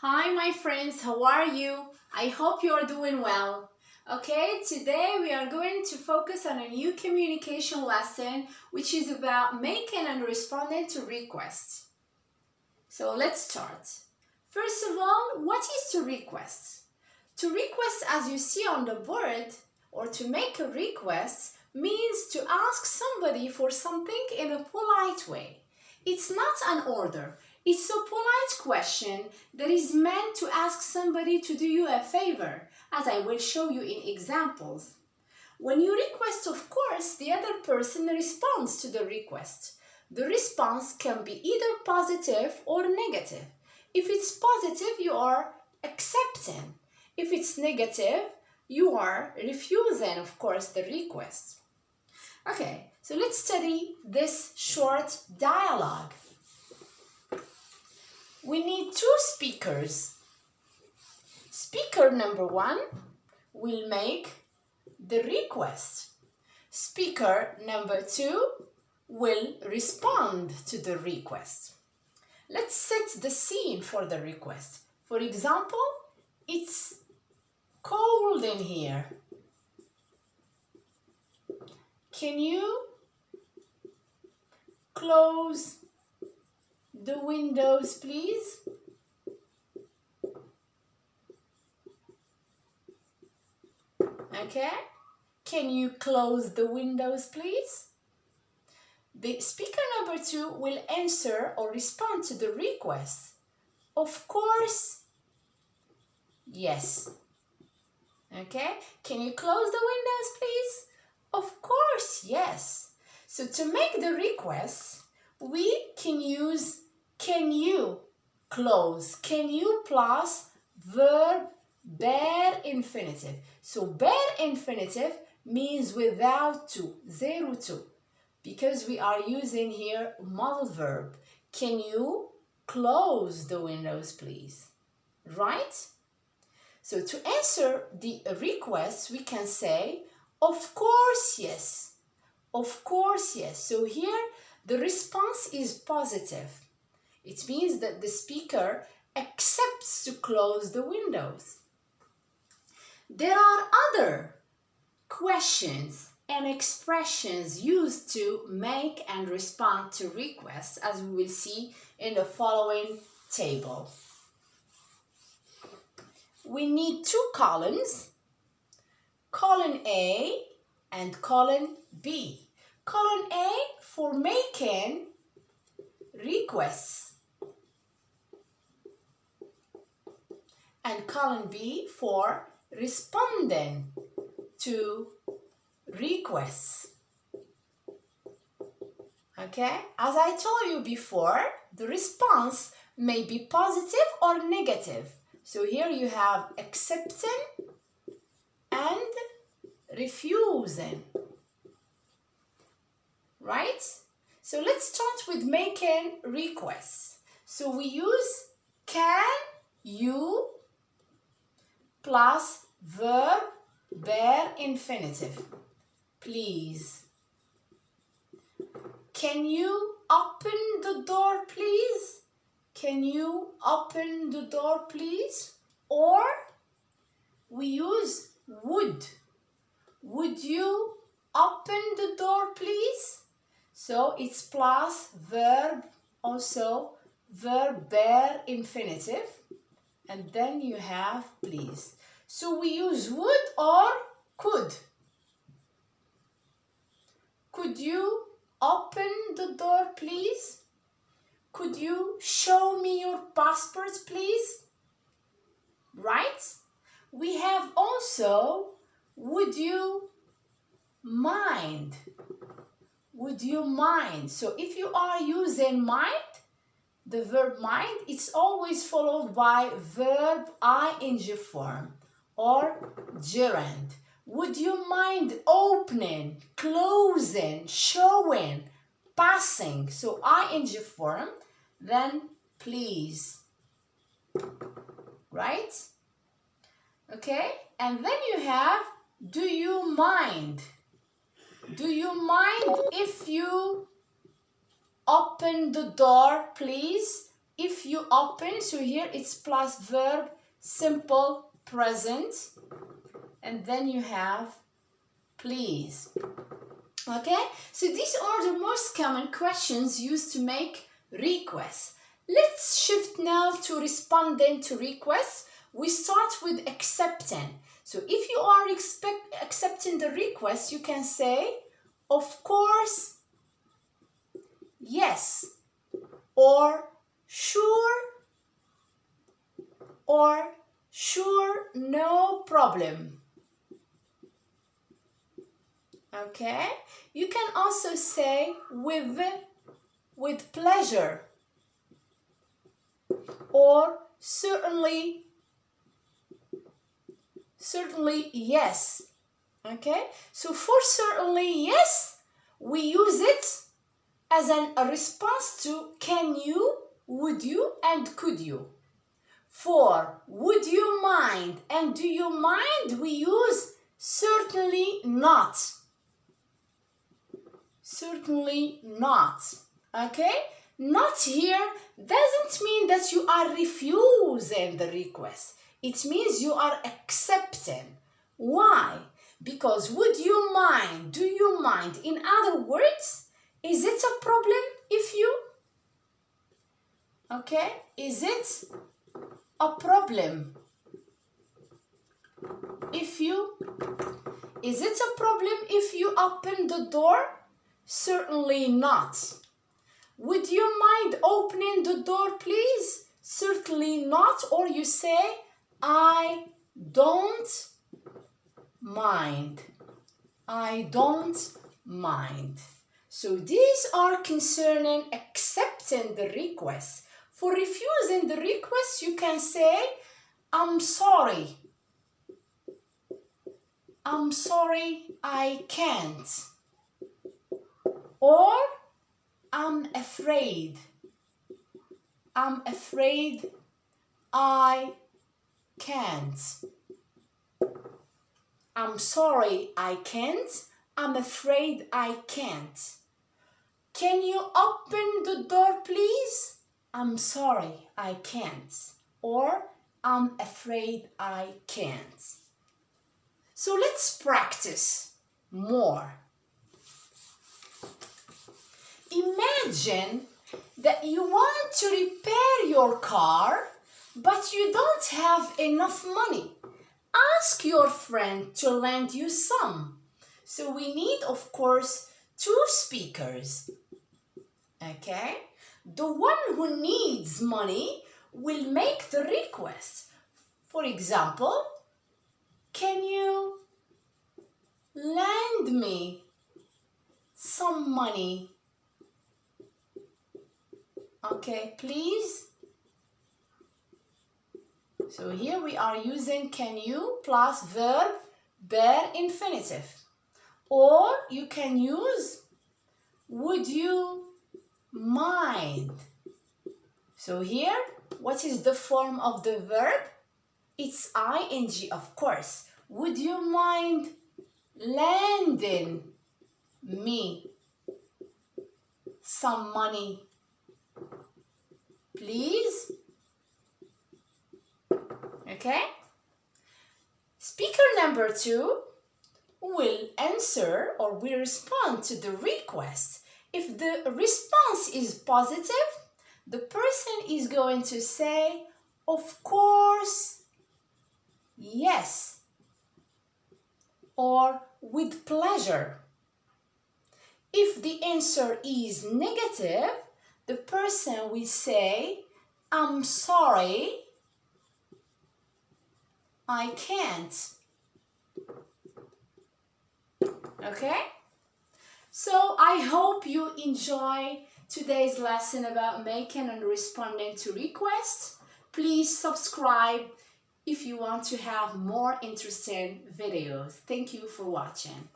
Hi my friends, how are you? I hope you are doing well. Okay, today we are going to focus on a new communication lesson which is about making and responding to requests. So let's start. First of all, what is to request? To request, as you see on the board, or to make a request means to ask somebody for something in a polite way. It's not an order. It's a polite question that is meant to ask somebody to do you a favor, as I will show you in examples. When you request, of course, the other person responds to the request. The response can be either positive or negative. If it's positive, you are accepting. If it's negative, you are refusing, of course, the request. Okay, so let's study this short dialogue. We need two speakers. Speaker number one will make the request. Speaker number two will respond to the request. Let's set the scene for the request. For example, it's cold in here. Can you close the windows, please? Okay? Can you close the windows, please? The speaker number two will answer or respond to the request. Of course, yes. Okay? Can you close the windows, please? Of course, yes. So to make the request, we can use can you close. Can you plus verb bare infinitive. So bare infinitive means without to, zero to, because we are using here modal verb. Can you close the windows, please? Right? So to answer the request, we can say, of course, yes. Of course, yes. So here, the response is positive. It means that the speaker accepts to close the windows. There are other questions and expressions used to make and respond to requests, as we will see in the following table. We need two columns, column A and column B. Column A for making requests and column B for responding to requests. Okay, as I told you before, the response may be positive or negative. So here you have accepting and refusing, right? So let's start with making requests. So we use can you plus verb bare infinitive. Please. Can you open the door, please? Can you open the door, please? Or we use would. Would you open the door, please? So it's plus verb, also verb bare infinitive. And then you have please. So we use would or could. Could you open the door, please? Could you show me your passport, please? Right? We have also, would you mind? Would you mind? So if you are using mind, the verb mind, it's always followed by verb ing form or gerund. Would you mind opening, closing, showing, passing? So ing form, then please. Right? Okay? And then you have do you mind? Do you mind if you open the door, please? if you open, so here it's plus verb, simple present, and then you have please. Okay, so these are the most common questions used to make requests. Let's shift now to responding to requests. We start with accepting. So if you are accepting the request, you can say, of course, yes, or sure, no problem. Okay, you can also say with pleasure, or certainly yes. Okay, so for certainly yes, we use it as a response to can you, would you, and could you. For would you mind and do you mind, we use certainly not. Certainly not. Okay? Not here doesn't mean that you are refusing the request. It means you are accepting. Why? Because would you mind, do you mind? In other words, is it a problem if you? Okay? Is it a problem if you? Is it a problem if you open the door? Certainly not. Would you mind opening the door, please? Certainly not. Or you say, I don't mind. I don't mind. So these are concerning accepting the request. For refusing the request, you can say, I'm sorry. I'm sorry, I can't. Or I'm afraid. I'm afraid I can't. I'm sorry, I can't. I'm afraid I can't. Can you open the door, please? I'm sorry, I can't. Or I'm afraid I can't. So let's practice more. Imagine that you want to repair your car, but you don't have enough money. Ask your friend to lend you some. So we need, of course, 2 speakers. Okay? The one who needs money will make the request. For example, can you lend me some money? Okay, please. So here we are using can you plus verb, bare infinitive. Or you can use would you mind. So here, what is the form of the verb? It's ing, of course. Would you mind lending me some money, please? Okay? Speaker number 2 will answer or will respond to the request. If the response is positive, the person is going to say, of course, yes, or with pleasure. If the answer is negative, the person will say, I'm sorry, I can't. Okay? So I hope you enjoy today's lesson about making and responding to requests. Please subscribe if you want to have more interesting videos. Thank you for watching.